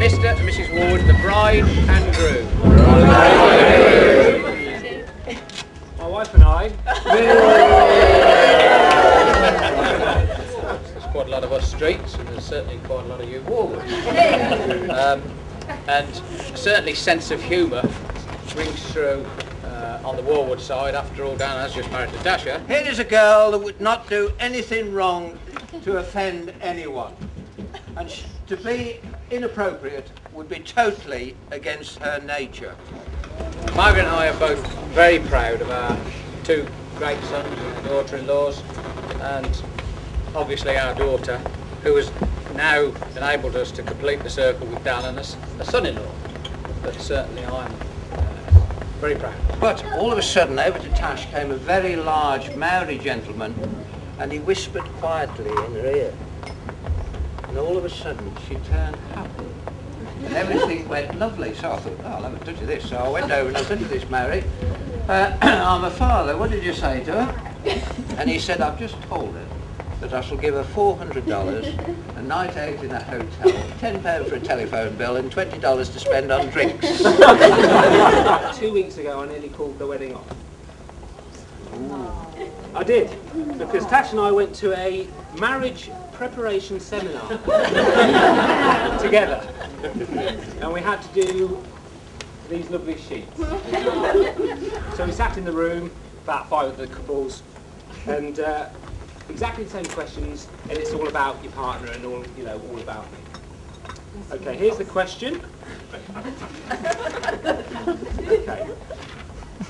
Mr. and Mrs. Warwood, the bride and groom. My wife and I. There's quite a lot of us streets, and there's certainly quite a lot of you Warwood. And certainly sense of humour rings through on the Warwood side. After all, Dan has just married to Dasha. Here is a girl that would not do anything wrong to offend anyone. And to be inappropriate would be totally against her nature. Margaret and I are both very proud of our two great sons and daughter-in-laws, and obviously our daughter, who has now enabled us to complete the circle with Dan and a son-in-law. But certainly I'm very proud. But all of a sudden, over to Tash came a very large Maori gentleman, and he whispered quietly in her ear. And all of a sudden, she turned happy. And everything went lovely. So I thought, oh, I'll have a touch of this. So I went over and I said to this Maori, I'm a father, what did you say to her? And he said, I've just told her that I shall give her $400, a night out in a hotel, £10 for a telephone bill and $20 to spend on drinks. 2 weeks ago I nearly called the wedding off. Ooh. I did, because Tash and I went to a marriage preparation seminar together, and we had to do these lovely sheets. So we sat in the room, about 5 of the couples, and exactly the same questions, and it's all about your partner and all, you know, all about me. Okay, here's the question. Okay.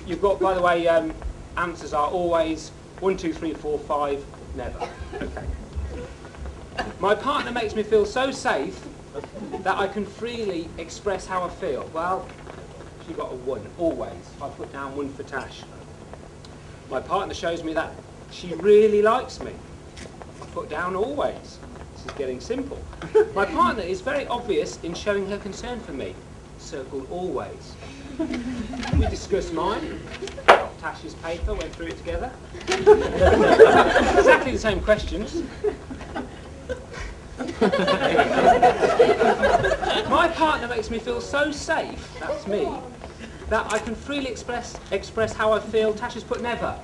You've got, by the way, answers are always 1, 2, 3, 4, 5, never. Okay. My partner makes me feel so safe that I can freely express how I feel. Well, she got a 1, always. I put down 1 for Tash. My partner shows me that she really likes me. I put down always. This is getting simple. My partner is very obvious in showing her concern for me. Circled always. We discussed mine. Tash's paper, went through it together. Exactly the same questions. My partner makes me feel so safe, that's me, that I can freely express how I feel. Tash has put never.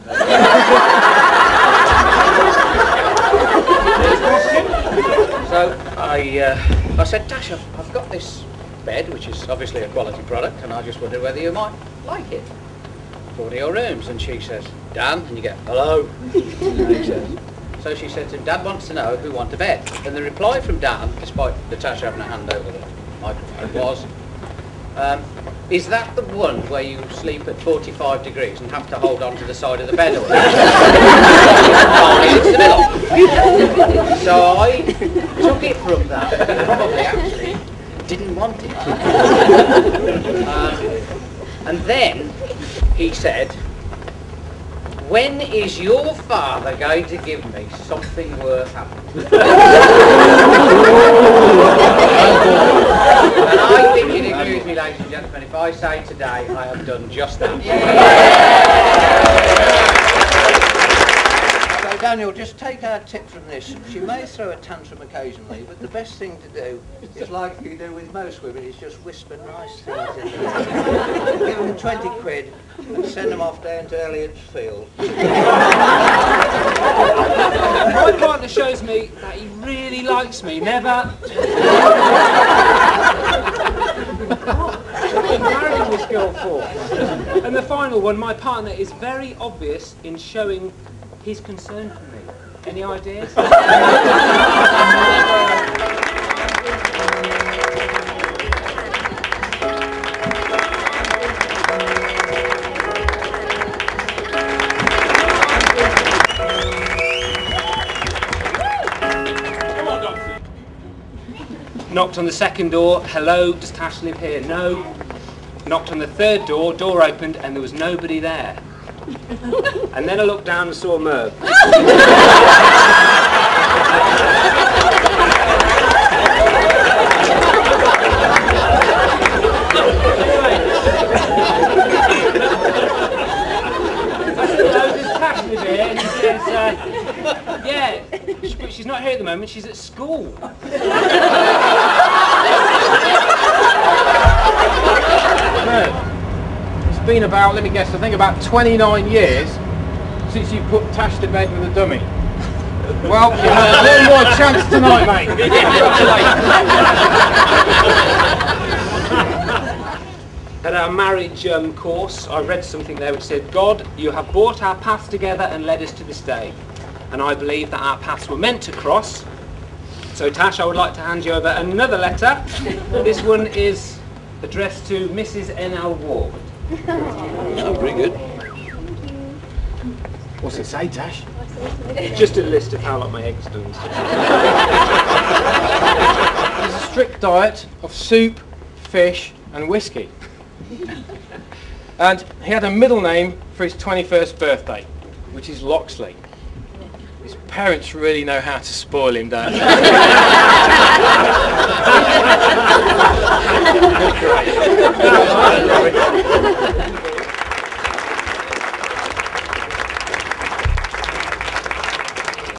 So I said, Tash, I've got this bed, which is obviously a quality product, and I just wondered whether you might like it for one of your rooms. And she says, Dan, and you get, hello. And he says, so she said to him, Dad wants to know who wants a bed. And the reply from Dan, despite Natasha having a hand over the microphone, was, is that the one where you sleep at 45 degrees and have to hold on to the side of the bed all day? It's the middle. So I took it from that. He probably actually didn't want it. And then he said, when is your father going to give me something worth having? And I think you'd agree with me, ladies and gentlemen, if I say today I have done just that. So Daniel, just take our tip from this. She may throw a tantrum occasionally, but the best thing to do is like you do with most women, is just whisper nice things in their ear. Give them 20 quid and send them off down to Elliot's Field. My partner shows me that he really likes me. Never. What am I marrying this girl for? And the final one, my partner is very obvious in showing his concern for me. Any ideas? Knocked on the second door, hello, does Tash live here? No. Knocked on the third door, door opened and there was nobody there. And then I looked down and saw Merv. And he says, yeah, but she's not here at the moment, she's at school. been about, let me guess, I think about 29 years since you put Tash to bed with a dummy. Well, you have one more chance tonight, mate. At our marriage course, I read something there which said, God, you have brought our paths together and led us to this day. And I believe that our paths were meant to cross. So Tash, I would like to hand you over another letter. This one is addressed to Mrs. N.L. Warwood. Oh, very good. What's it say, Tash? Just a list of how like my egg's done. There's a strict diet of soup, fish and whiskey. And he had a middle name for his 21st birthday, which is Loxley. His parents really know how to spoil him, don't they?